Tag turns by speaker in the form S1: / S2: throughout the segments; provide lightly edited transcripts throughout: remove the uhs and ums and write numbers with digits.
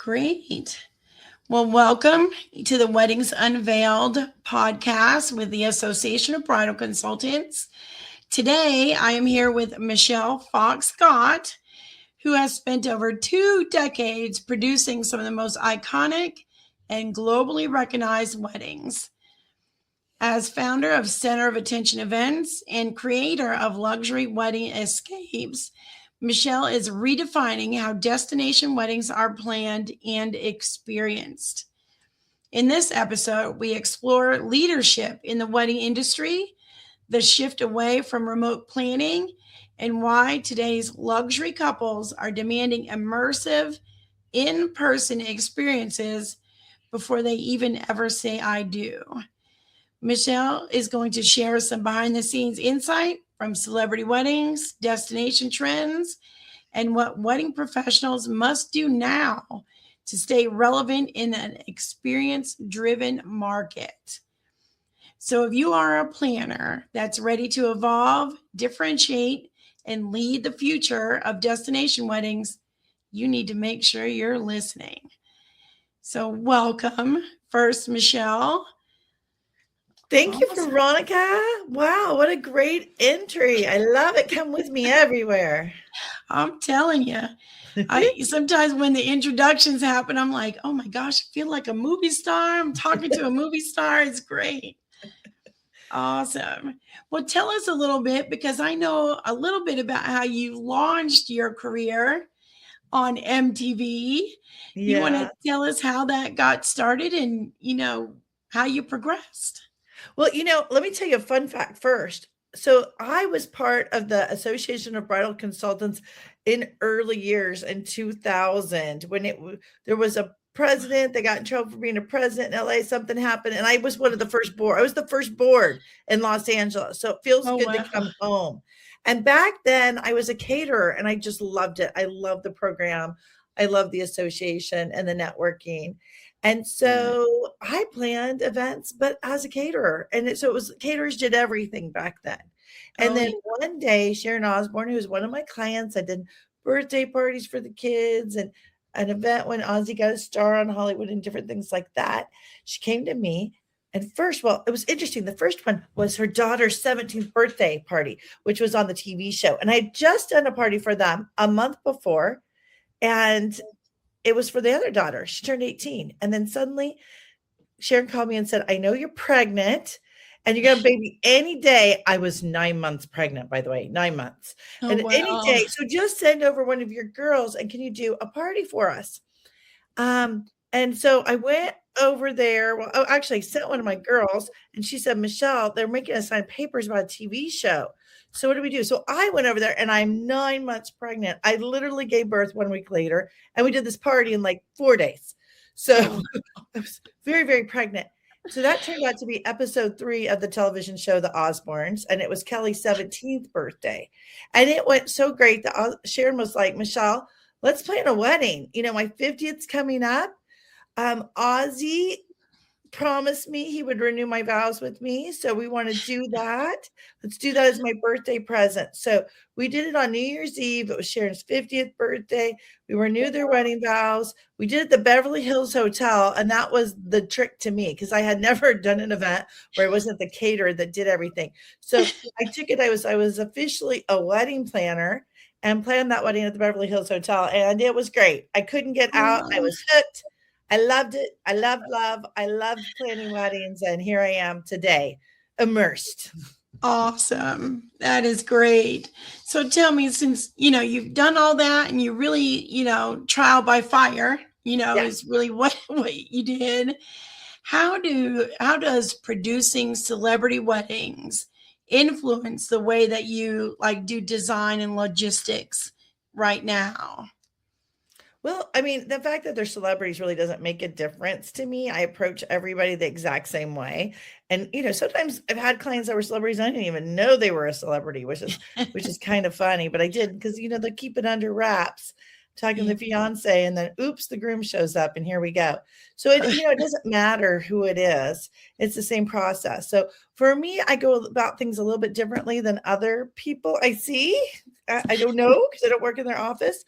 S1: Great. Well, welcome to the Weddings Unveiled podcast with the Association of Bridal Consultants. Today, I am here with Michele Fox Gott, who has spent over 2 decades producing some of the most iconic and globally recognized weddings. As founder of Center of Attention Events and creator of Luxury Wedding Escapes, Michele is redefining how destination weddings are planned and experienced. In this episode, we explore leadership in the wedding industry, the shift away from remote planning, and why today's luxury couples are demanding immersive, in-person experiences before they even ever say I do. Michele is going to share some behind-the-scenes insight from celebrity weddings, destination trends, and what wedding professionals must do now to stay relevant in an experience-driven market. So if you are a planner that's ready to evolve, differentiate, and lead the future of destination weddings, you need to make sure you're listening. So welcome, first, Michele.
S2: Thank you, Veronica. Wow, what a great entry. I love it. Come with me everywhere.
S1: I'm telling you. Sometimes when the introductions happen, I'm like, oh my gosh, I feel like a movie star. I'm talking to a movie star. It's great. Awesome. Well, tell us a little bit, because I know a little bit about how you launched your career on MTV. You want to tell us how that got started and, how you progressed?
S2: Well, let me tell you a fun fact first. So I was part of the Association of Bridal Consultants in early years in 2000 when there was a president that got in trouble for being a president in LA. Something happened, and I was one of the first board. I was the first board in Los Angeles, so it feels good to come home. And back then, I was a caterer, and I just loved it. I loved the program. I loved the association and the networking. And so I planned events, but as a caterer. And so it was caterers did everything back then. And then one day, Sharon Osbourne, who was one of my clients, I did birthday parties for the kids and an event when Ozzy got a star on Hollywood and different things like that. She came to me. And first, well, it was interesting. The first one was her daughter's 17th birthday party, which was on the TV show. And I had just done a party for them a month before. And it was for the other daughter. She turned 18. And then suddenly Sharon called me and said, I know you're pregnant and you're going to baby any day. I was 9 months pregnant, by the way, 9 months. Any day. So just send over one of your girls and can you do a party for us? And so I went over there. Well, actually I sent one of my girls and she said, Michele, they're making us sign papers about a TV show. So what do we do? So I went over there and I'm 9 months pregnant. I literally gave birth 1 week later and we did this party in like 4 days. So I was very, very pregnant. So that turned out to be episode 3 of the television show, The Osbournes. And it was Kelly's 17th birthday. And it went so great that Sharon was like, Michele, let's plan a wedding. My 50th's coming up. Ozzy promised me he would renew my vows with me. So we want to do that. Let's do that as my birthday present. So we did it on New Year's Eve. It was Sharon's 50th birthday. We renewed their wedding vows. We did it at the Beverly Hills Hotel. And that was the trick to me because I had never done an event where it wasn't the caterer that did everything. So I took it. I was officially a wedding planner and planned that wedding at the Beverly Hills Hotel. And it was great. I couldn't get out. I was hooked. I loved it. I loved love. I loved planning weddings. And here I am today, immersed.
S1: Awesome. That is great. So tell me, since, you've done all that and you really, trial by fire, is really what you did. How does producing celebrity weddings influence the way that you do design and logistics right now?
S2: Well, I mean, the fact that they're celebrities really doesn't make a difference to me. I approach everybody the exact same way. And, sometimes I've had clients that were celebrities. I didn't even know they were a celebrity, which is kind of funny, but I did because, they keep it under wraps, talking to the fiance and then, oops, the groom shows up and here we go. So it doesn't matter who it is. It's the same process. So for me, I go about things a little bit differently than other people I see. I don't know because I don't work in their office.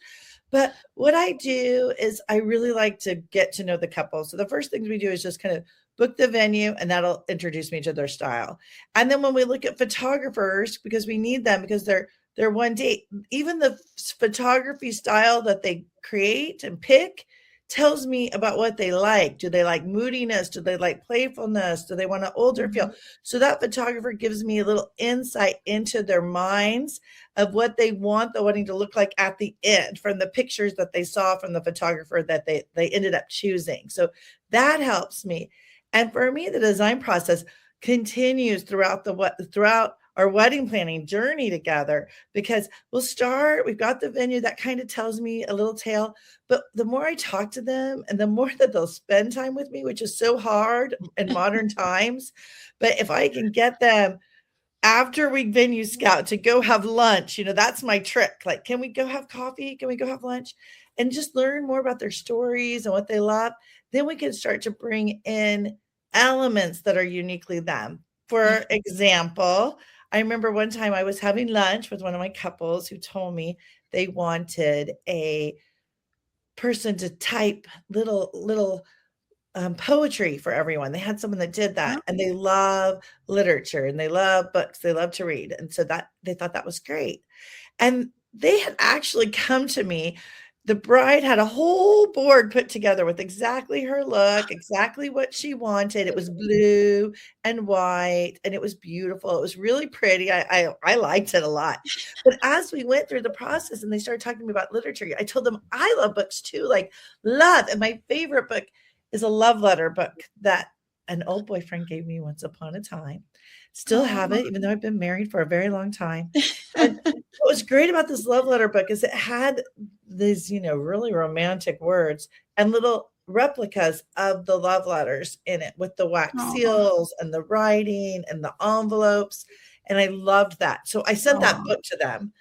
S2: But what I do is I really like to get to know the couple. So the first things we do is just kind of book the venue, and that'll introduce me to their style. And then when we look at photographers, because we need them because they're one date, even the photography style that they create and pick tells me about what they like. Do they like moodiness? Do they like playfulness? Do they want an older feel? So that photographer gives me a little insight into their minds of what they want the wedding to look like at the end from the pictures that they saw from the photographer that they ended up choosing. So that helps me. And for me, the design process continues throughout our wedding planning journey together, because we've got the venue that kind of tells me a little tale, but the more I talk to them and the more that they'll spend time with me, which is so hard in modern times. But if I can get them after we venue scout to go have lunch, that's my trick. Like, can we go have coffee? Can we go have lunch? And just learn more about their stories and what they love. Then we can start to bring in elements that are uniquely them. For example, I remember one time I was having lunch with one of my couples who told me they wanted a person to type little poetry for everyone. They had someone that did that, and they love literature and they love books. They love to read. And so that they thought that was great. And they had actually come to me. The bride had a whole board put together with exactly her look, exactly what she wanted. It was blue and white, and it was beautiful. It was really pretty. I liked it a lot. But as we went through the process and they started talking to me about literature, I told them I love books too, like love. And my favorite book is a love letter book that an old boyfriend gave me once upon a time. Still have it, even though I've been married for a very long time. And what was great about this love letter book is it had these, really romantic words and little replicas of the love letters in it with the wax seals and the writing and the envelopes. And I loved that. So I sent that book to them.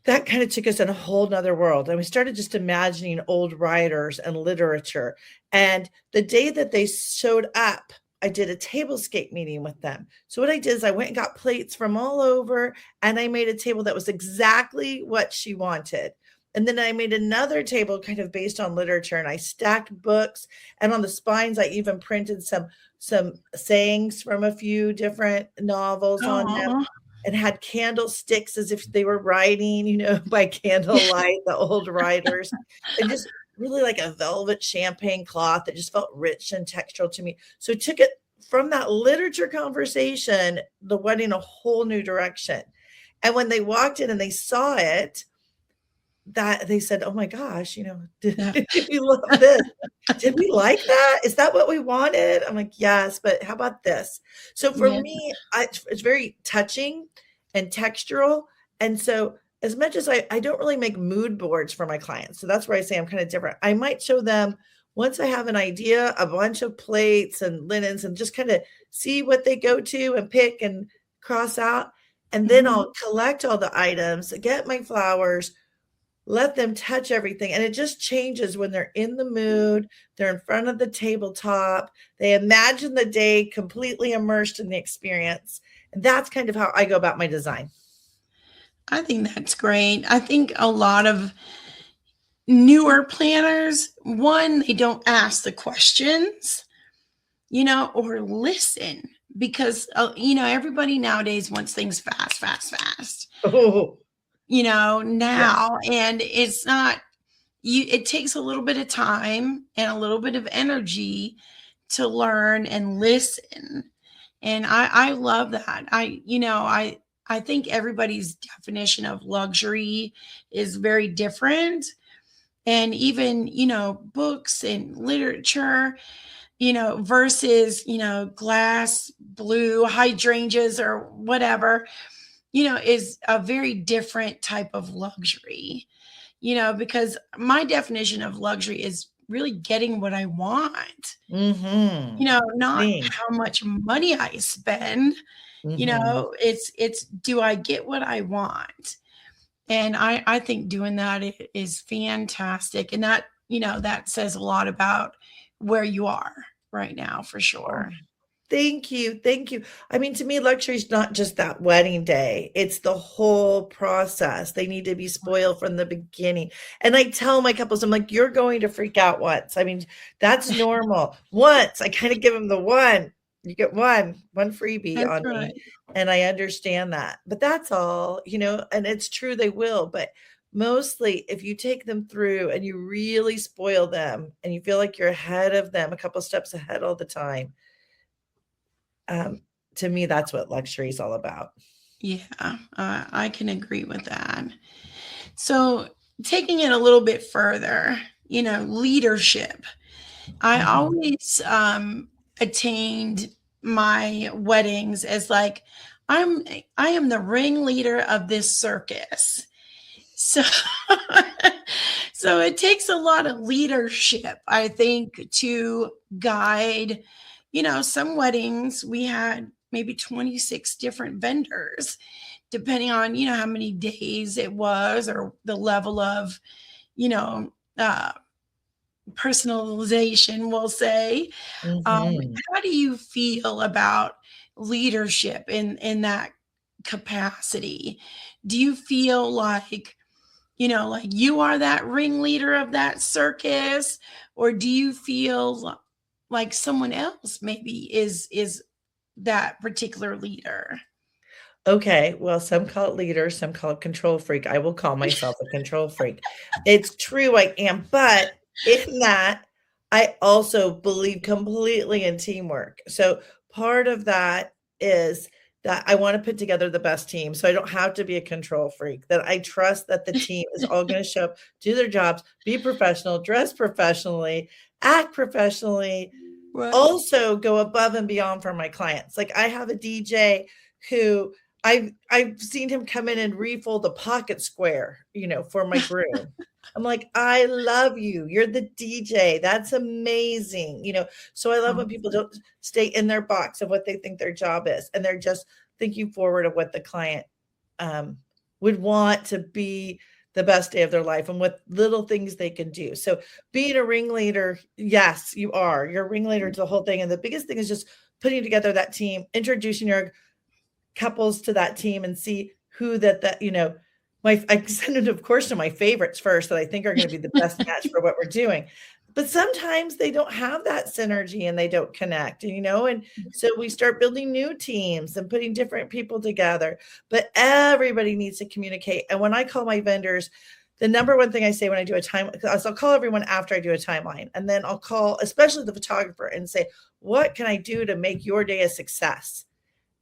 S2: That kind of took us in a whole nother world. And we started just imagining old writers and literature. And the day that they showed up, I did a tablescape meeting with them. So what I did is I went and got plates from all over, and I made a table that was exactly what she wanted. And then I made another table kind of based on literature, and I stacked books, and on the spines, I even printed some sayings from a few different novels on them, and had candlesticks as if they were writing, by candlelight, the old writers, and just really like a velvet champagne cloth that just felt rich and textural to me. So it took it from that literature conversation, the wedding, a whole new direction. And when they walked in and they saw it, that they said, "Oh my gosh, did we love this? Did we like that? Is that what we wanted?" I'm like, "Yes, but how about this?" So for me, it's very touching and textural. And so as much as I don't really make mood boards for my clients. So that's where I say I'm kind of different. I might show them, once I have an idea, a bunch of plates and linens, and just kind of see what they go to and pick and cross out. And then I'll collect all the items, get my flowers, let them touch everything. And it just changes when they're in the mood. They're in front of the tabletop. They imagine the day completely immersed in the experience. And that's kind of how I go about my design.
S1: I think that's great. I think a lot of newer planners, one, they don't ask the questions, or listen, because, everybody nowadays wants things fast, fast, fast.
S2: Oh,
S1: now, and it's not, it takes a little bit of time and a little bit of energy to learn and listen. And I love that. I think everybody's definition of luxury is very different. And even, books and literature, versus, glass, blue, hydrangeas or whatever, is a very different type of luxury, because my definition of luxury is really getting what I want, not how much money I spend. It's do I get what I want? And I think doing that is fantastic. And that says a lot about where you are right now, for sure.
S2: Thank you. Thank you. I mean, to me, luxury is not just that wedding day. It's the whole process. They need to be spoiled from the beginning. And I tell my couples, I'm like, you're going to freak out once. I mean, that's normal. Once I kind of give them the one, you get one freebie
S1: That's
S2: on me.
S1: right.
S2: And I understand that. But that's all, and it's true they will. But mostly if you take them through and you really spoil them and you feel like you're ahead of them, a couple steps ahead all the time, um, to me, that's what luxury is all about.
S1: Yeah, I can agree with that. So, taking it a little bit further, leadership. I
S2: Mhm.
S1: always attained my weddings as like I'm I am the ringleader of this circus. So so it takes a lot of leadership, I think, to guide, some weddings we had maybe 26 different vendors, depending on, how many days it was or the level of, you know, uh, personalization, we'll say.
S2: Mhm.
S1: How do you feel about leadership in that capacity? Do you feel like, like you are that ringleader of that circus, or do you feel like someone else maybe is that particular leader?
S2: Okay, well, some call it leader, some call it control freak. I will call myself a control freak. It's true, I am, but in that, I also believe completely in teamwork. So part of that is that I want to put together the best team. So I don't have to be a control freak, that I trust that the team is all going to show up, do their jobs, be professional, dress professionally, act professionally,
S1: Right.
S2: also go above and beyond for my clients. Like I have a DJ who I've seen him come in and refold a pocket square, for my groom. I'm like, I love you. You're the DJ. That's amazing. So I love when people don't stay in their box of what they think their job is and they're just thinking forward of what the client um, would want to be the best day of their life and what little things they can do. So being a ringleader, yes, you are. You're a ringleader to the whole thing. And the biggest thing is just putting together that team, introducing your couples to that team and see who I send it, of course, to my favorites first that I think are going to be the best match for what we're doing. But sometimes they don't have that synergy and they don't connect, and so we start building new teams and putting different people together. But everybody needs to communicate. And when I call my vendors, the number one thing I say when I do a time, I'll call everyone after I do a timeline. And then I'll call, especially the photographer, and say, what can I do to make your day a success?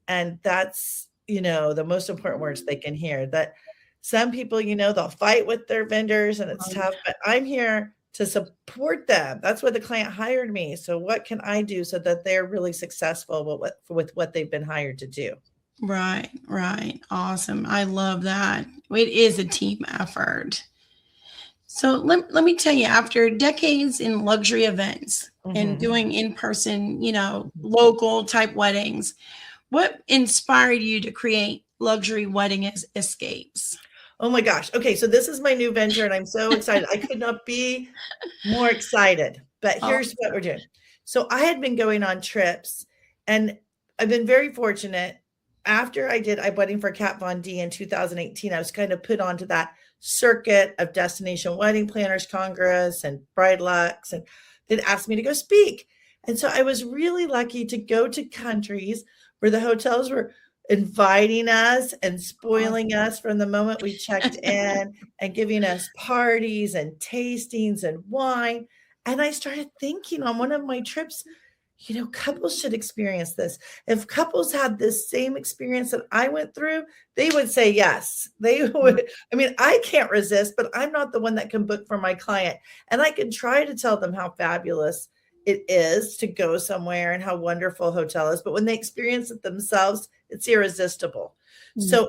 S2: And that's, the most important words they can hear. That some people, they'll fight with their vendors and it's tough, but I'm here to support them. That's why the client hired me. So what can I do so that they're really successful with what they've been hired to do?
S1: Right, right. Awesome. I love that. It is a team effort. So let me tell you, after decades in luxury events and
S2: Mhm.
S1: doing in person, local type weddings, what inspired you to create luxury wedding escapes?
S2: Oh my gosh. Okay, so this is my new venture and I'm so excited. I could not be more excited. But
S1: Oh,
S2: here's what we're doing. So I had been going on trips and I've been very fortunate. After I did I Wedding for Kat Von D in 2018, I was kind of put onto that circuit of Destination Wedding Planners Congress and Bride Lux, and they'd asked me to go speak. And so I was really lucky to go to countries where the hotels were inviting us and spoiling
S1: awesome.
S2: us from the moment we checked in and giving us parties and tastings and wine. And I started thinking on one of my trips, couples should experience this. If couples had this same experience that I went through, they would say yes. They
S1: Right.
S2: would. I mean, I can't resist, but I'm not the one that can book for my client. And I can try to tell them how fabulous it is to go somewhere and how wonderful a hotel is. But when they experience it themselves, it's irresistible.
S1: Mm.
S2: So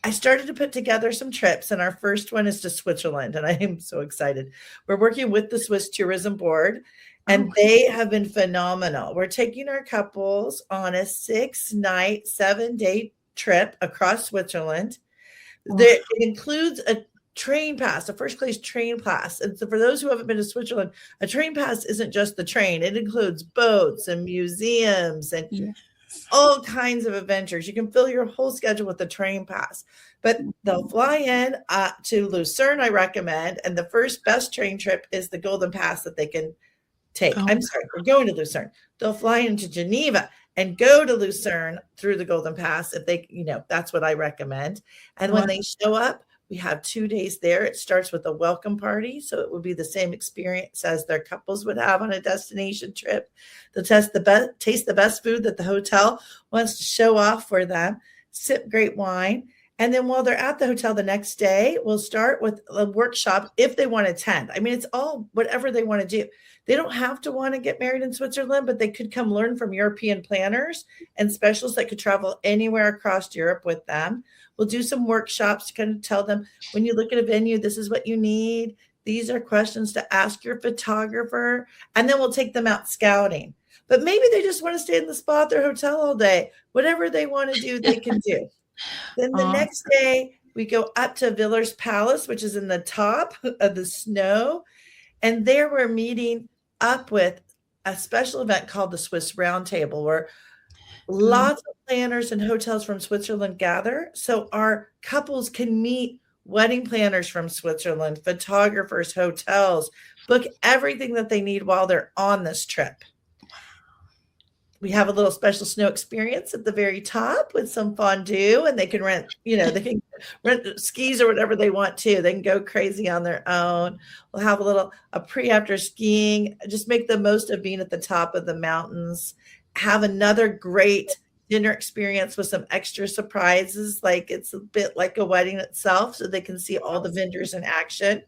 S2: I started to put together some trips, and our first one is to Switzerland. And I am so excited. We're working with the Swiss Tourism Board, and
S1: Okay.
S2: they have been phenomenal. We're taking our couples on a 6-night, 7-day trip across Switzerland.
S1: Wow.
S2: It includes train pass, a first class train pass. And so for those who haven't been to Switzerland, a train pass isn't just the train. It includes boats and museums and
S1: Yes.
S2: all kinds of adventures. You can fill your whole schedule with the train pass. But they'll fly in to Lucerne, I recommend. And the first best train trip is the Golden Pass that they can take.
S1: Oh,
S2: I'm sorry, we're going to Lucerne. They'll fly into Geneva and go to Lucerne through the Golden Pass if they, that's what I recommend. And when they show up, we have 2 days there. It starts with a welcome party. So it would be the same experience as their couples would have on a destination trip. They'll taste the best food that the hotel wants to show off for them, sip great wine. And then while they're at the hotel the next day, we'll start with a workshop if they want to attend. I mean, it's all whatever they want to do. They don't have to want to get married in Switzerland, but they could come learn from European planners and specialists that could travel anywhere across Europe with them. We'll do some workshops to kind of tell them, when you look at a venue, this is what you need. These are questions to ask your photographer. And then we'll take them out scouting. But maybe they just want to stay in the spa at their hotel all day. Whatever they want to do, they can do. Then the next day, we go up to Villers Palace, which is in the top of the snow. And there we're meeting up with a special event called the Swiss Roundtable, where lots of planners and hotels from Switzerland gather. So our couples can meet wedding planners from Switzerland, photographers, hotels, book everything that they need while they're on this trip. We have a little special snow experience at the very top with some fondue, and they can rent, they can rent skis or whatever they want to. They can go crazy on their own. We'll have a pre-after skiing, just make the most of being at the top of the mountains. Have another great dinner experience with some extra surprises. Like it's a bit like a wedding itself, so they can see all the vendors in action.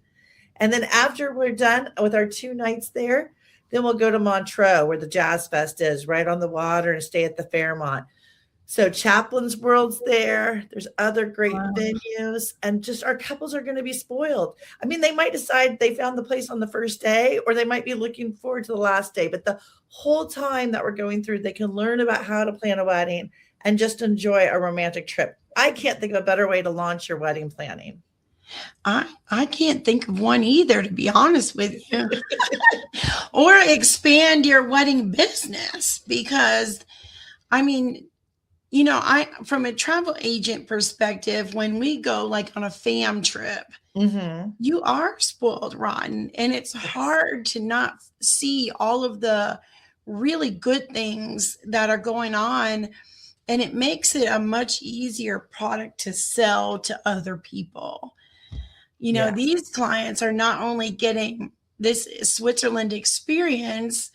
S2: And then after we're done with our 2 nights there, then we'll go to Montreux, where the Jazz Fest is, right on the water, and stay at the Fairmont. So Chaplin's World's there. There's other great venues, and just our couples are going to be spoiled. I mean, they might decide they found the place on the first day, or they might be looking forward to the last day. But the whole time that we're going through, they can learn about how to plan a wedding and just enjoy a romantic trip. I can't think of a better way to launch your wedding planning.
S1: I can't think of one either, to be honest with you. Or expand your wedding business, because I mean, from a travel agent perspective, when we go like on a fam trip, you are spoiled rotten, and it's hard to not see all of the really good things that are going on. And it makes it a much easier product to sell to other people. These clients are not only getting this Switzerland experience,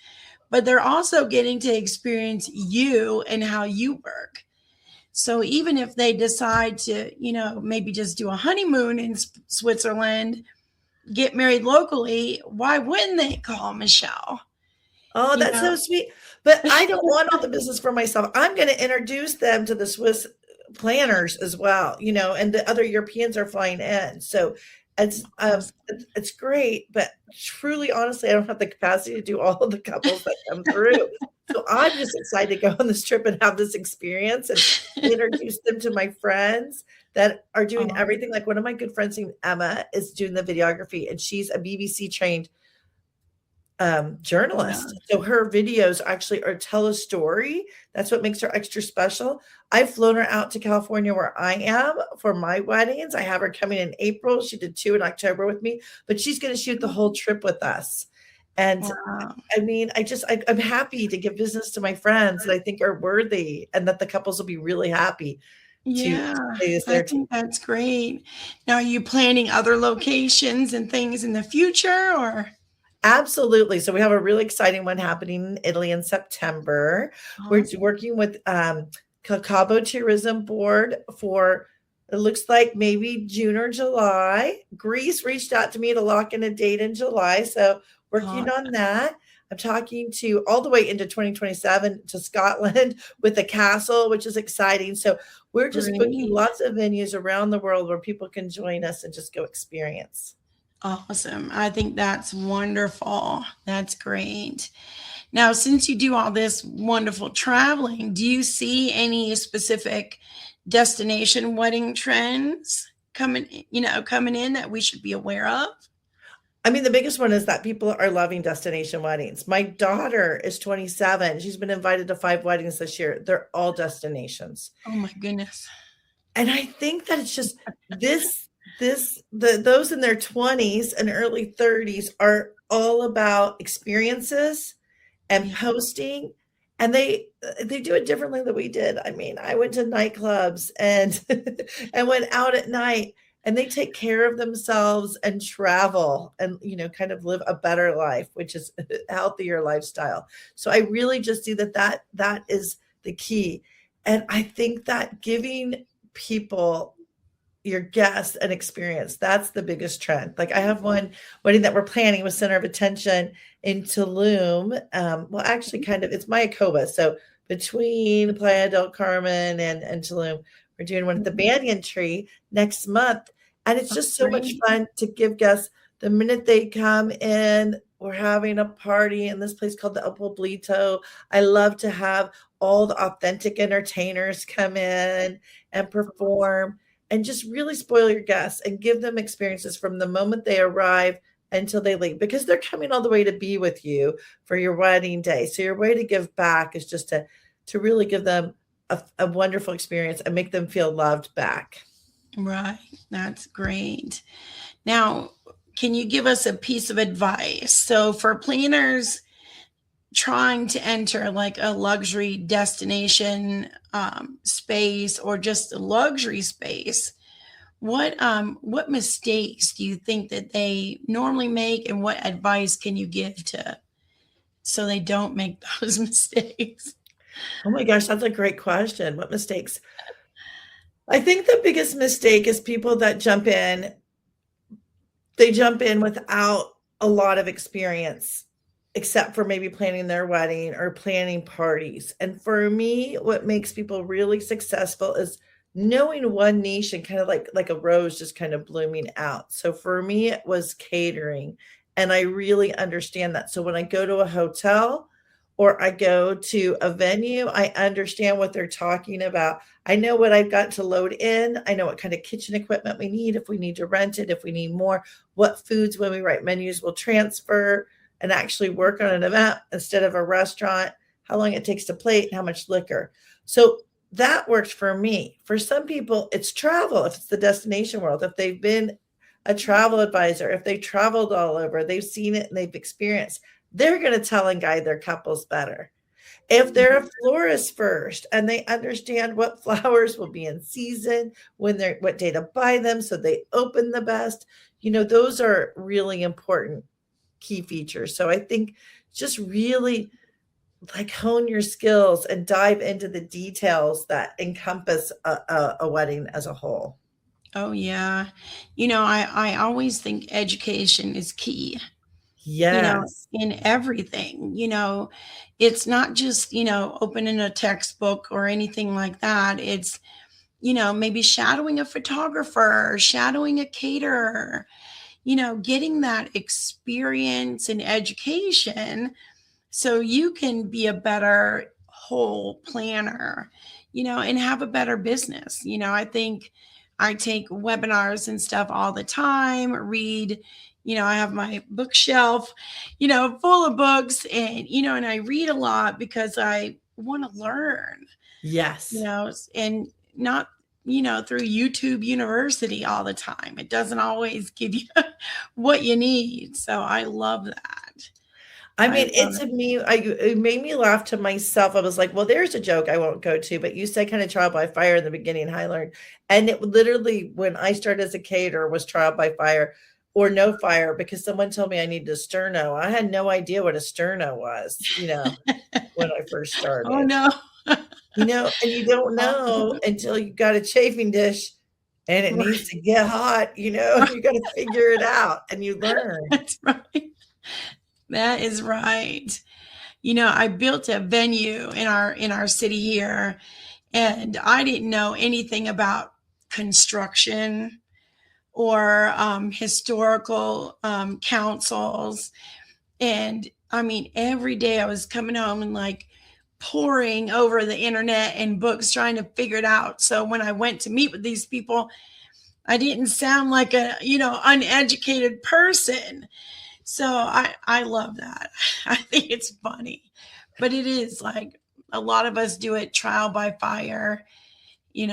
S1: but they're also getting to experience you and how you work. So even if they decide to, maybe just do a honeymoon in Switzerland, get married locally, why wouldn't they call Michele?
S2: Oh, that's so sweet. But I don't want all the business for myself. I'm going to introduce them to the Swiss planners as well, and the other Europeans are flying in. So it's great, but truly, honestly, I don't have the capacity to do all of the couples that come through. So I'm just excited to go on this trip and have this experience and introduce them to my friends that are doing everything. Like one of my good friends named Emma is doing the videography, and she's a BBC trained journalist. So her videos actually tell a story. That's what makes her extra special. I've flown her out to California, where I am, for my weddings. I have her coming in April. She did 2 in October with me, but she's going to shoot the whole trip with us. And I mean, I'm happy to give business to my friends that I think are worthy, and that the couples will be really happy.
S1: Yeah, I think that's great. Now, are you planning other locations and things in the future, or?
S2: Absolutely. So we have a really exciting one happening in Italy in September. We're working with Cabo Tourism Board for, it looks like maybe June or July. Greece reached out to me to lock in a date in July. So working on that. I'm talking to all the way into 2027 to Scotland with the castle, which is exciting. So we're just booking lots of venues around the world where people can join us and just go experience.
S1: Awesome. I think that's wonderful. That's great. Now, since you do all this wonderful traveling, do you see any specific destination wedding trends? coming in that we should be aware of?
S2: I mean, the biggest one is that people are loving destination weddings. My daughter is 27. She's been invited to 5 weddings this year. They're all destinations.
S1: Oh my goodness.
S2: And I think that it's just those in their 20s and early 30s are all about experiences and
S1: Yeah.
S2: posting, and they do it differently than we did. I mean, I went to nightclubs and and went out at night, and they take care of themselves and travel and kind of live a better life, which is a healthier lifestyle. So I really just see that is the key. And I think that giving people, your guests, an experience, that's the biggest trend. Like, I have one wedding that we're planning with Center of Attention in Tulum. Well, actually, kind of, it's Mayakoba. So between Playa del Carmen and Tulum, we're doing one at the Banyan Tree next month. And it's just so much
S1: Great.
S2: fun to give guests the minute they come in. We're having a party in this place called the El Poblito. I love to have all the authentic entertainers come in and perform and just really spoil your guests and give them experiences from the moment they arrive until they leave, because they're coming all the way to be with you for your wedding day. So your way to give back is just to really give them a wonderful experience and make them feel loved back.
S1: Right. That's great. Now, can you give us a piece of advice? So, for planners trying to enter like a luxury destination space or just a luxury space, what mistakes do you think that they normally make, and what advice can you give to so they don't make those mistakes?
S2: Oh my gosh, that's a great question. What mistakes? I think the biggest mistake is people that they jump in without a lot of experience, except for maybe planning their wedding or planning parties. And for me, what makes people really successful is knowing one niche and kind of like a rose just kind of blooming out. So for me, it was catering, and I really understand that. So when I go to a hotel or I go to a venue, I understand what they're talking about. I know what I've got to load in. I know what kind of kitchen equipment we need, if we need to rent it, if we need more, what foods when we write menus will transfer and actually work on an event instead of a restaurant, how long it takes to plate, how much liquor. So that works for me. For some people, it's travel. If it's the destination world, if they've been a travel advisor, if they traveled all over, they've seen it and they've experienced, they're going to tell and guide their couples better. If they're a florist first and they understand what flowers will be in season, what day to buy them, so they open the best, those are really important key features. So I think just really like hone your skills and dive into the details that encompass a wedding as a whole.
S1: Oh yeah. I always think education is key,
S2: Yes.
S1: in everything. It's not just, opening a textbook or anything like that. It's, maybe shadowing a photographer, shadowing a caterer, getting that experience and education so you can be a better whole planner, and have a better business. I think I take webinars and stuff all the time, read, I have my bookshelf, full of books, and I read a lot because I want to learn,
S2: Yes.
S1: and not, through YouTube University all the time. It doesn't always give you what you need. So I love that.
S2: I
S1: I
S2: mean,
S1: love
S2: it to me, it made me laugh to myself. I was like, well, there's a joke I won't go to, but you said kind of trial by fire in the beginning, I learned. And it literally, when I started as a caterer, was trial by fire or no fire, because someone told me I needed a sterno. I had no idea what a sterno was,
S1: it.
S2: when I first
S1: Oh
S2: started.
S1: no.
S2: And you don't
S1: Oh,
S2: know until you got a chafing dish and it needs
S1: right,
S2: to get hot,
S1: right.
S2: you got to figure it out and you learn.
S1: That's right. That is right. I built a venue in our city here, and I didn't know anything about construction or historical councils. And I mean, every day I was coming home and like poring over the internet and books trying to figure it out. So when I went to meet with these people, I didn't sound like a, uneducated person. So I love that. I think it's funny. But it is like a lot of us do it trial by fire.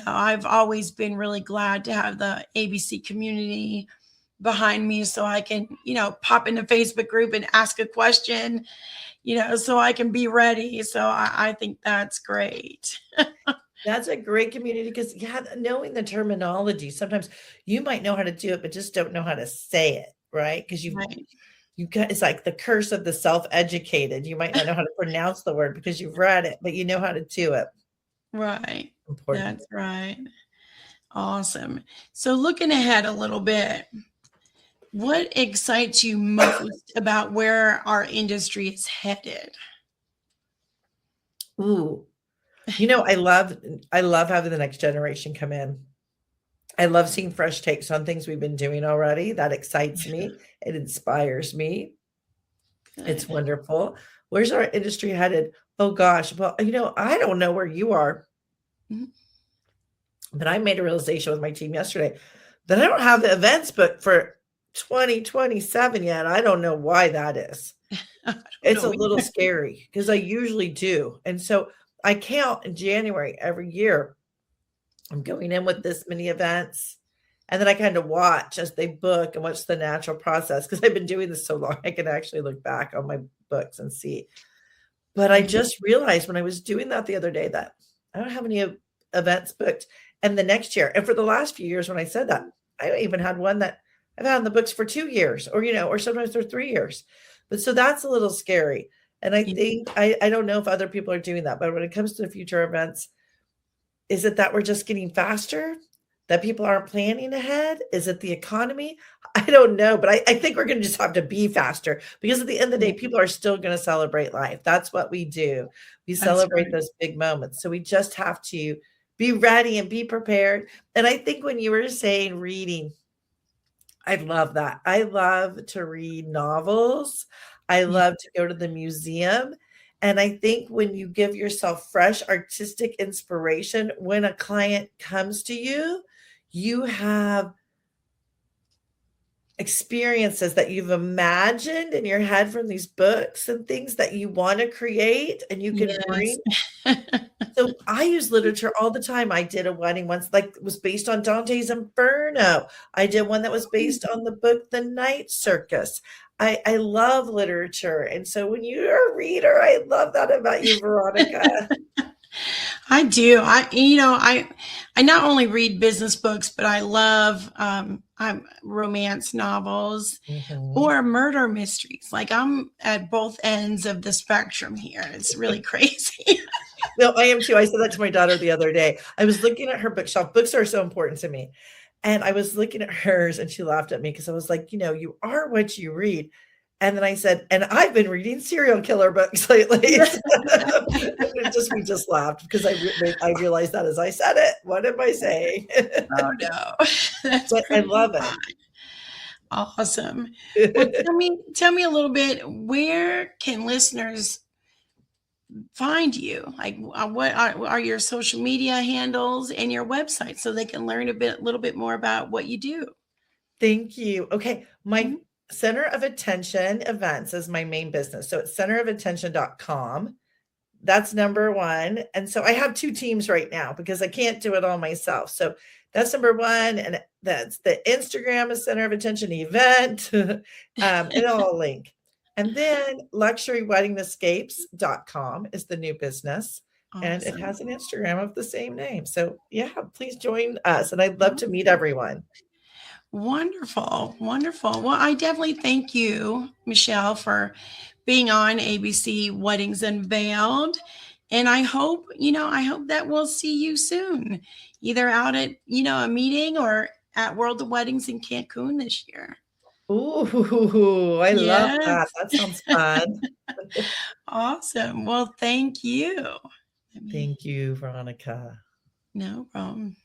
S1: I've always been really glad to have the ABC community behind me so I can, pop in the Facebook group and ask a question, so I can be ready. So I think that's great.
S2: That's a great community because, yeah, knowing the terminology, sometimes you might know how to do it, but just don't know how to say it, right? Because
S1: Right.
S2: you got, it's like the curse of the self-educated. You might not know how to pronounce the word because you've read it, but you know how to do it.
S1: Right.
S2: Important.
S1: That's right. Awesome. So looking ahead a little bit, what excites you most about where our industry is headed?
S2: Ooh, I love having the next generation come in. I love seeing fresh takes on things we've been doing already. That excites me. It inspires me. It's
S1: Good.
S2: wonderful. Where's our industry headed? Oh gosh. Well, I don't know where you are,
S1: Mhm.
S2: but I made a realization with my team yesterday that I don't have the events booked for 2027 yet. I don't know why that is.
S1: I don't
S2: It's a
S1: know
S2: little
S1: either.
S2: scary because I usually do. And so I count in January every year. I'm going in with this many events. And then I kind of watch as they book and what's the natural process. Because I've been doing this so long, I can actually look back on my books and see. But I
S1: Mhm.
S2: just realized when I was doing that the other day that I don't have any events booked. And the next year, and for the last few years when I said that, I even had one that I've had in the books for 2 years or sometimes for 3 years. But so that's a little scary. And I
S1: Yeah.
S2: think, I don't know if other people are doing that, but when it comes to future events, is it that we're just getting faster? That people aren't planning ahead? Is it the economy? I don't know, but I think we're gonna just have to be faster because at the end of the day,
S1: Yeah.
S2: people are still gonna celebrate life. That's what we do. We
S1: That's
S2: celebrate
S1: right.
S2: those big moments. So we just have to be ready and be prepared. And I think when you were saying reading, I love that. I love to read novels. I
S1: Yeah.
S2: love to go to the museum. And I think when you give yourself fresh artistic inspiration, when a client comes to you, you have experiences that you've imagined in your head from these books and things that you want to create and you can
S1: Yes.
S2: bring. So I use literature all the time. I did a wedding once, like was based on Dante's Inferno. I did one that was based on the book The Night Circus. I love literature. And so when you're a reader, I love that about you, Veronica.
S1: I do. I not only read business books, but I love romance novels
S2: Mhm.
S1: or murder mysteries. Like I'm at both ends of the spectrum here. It's really crazy.
S2: No, I am too. I said that to my daughter the other day. I was looking at her bookshelf. Books are so important to me. And I was looking at hers and she laughed at me because I was like, you are what you read. And then I said, and I've been reading serial killer books lately. So we just laughed because I realized that as I said it. What am I saying?
S1: Oh no, that's
S2: But I
S1: perfectly
S2: love it.
S1: fine. Awesome. Well, tell me a little bit. Where can listeners find you? Like, what are your social media handles and your website so they can learn little bit more about what you do?
S2: Thank you. Okay. My
S1: Mhm.
S2: center of attention events is my main business. So it's centerofattention.com. That's number one. And so I have 2 teams right now because I can't do it all myself. So that's number 1, and that's the Instagram is Center of Attention event, and I'll link. And then luxuryweddingescapes.com is the new business, and it
S1: Awesome.
S2: has an Instagram of the same name. So, yeah, please join us, and I'd love to meet everyone.
S1: Wonderful. Wonderful. Well, I definitely thank you, Michelle, for being on ABC Weddings Unveiled. And I hope that we'll see you soon, either out at, a meeting or at World of Weddings in Cancun this year.
S2: Ooh, I love
S1: Yes.
S2: that. That sounds fun.
S1: Awesome. Well, thank you. Let me,
S2: Thank you, Veronica.
S1: no problem.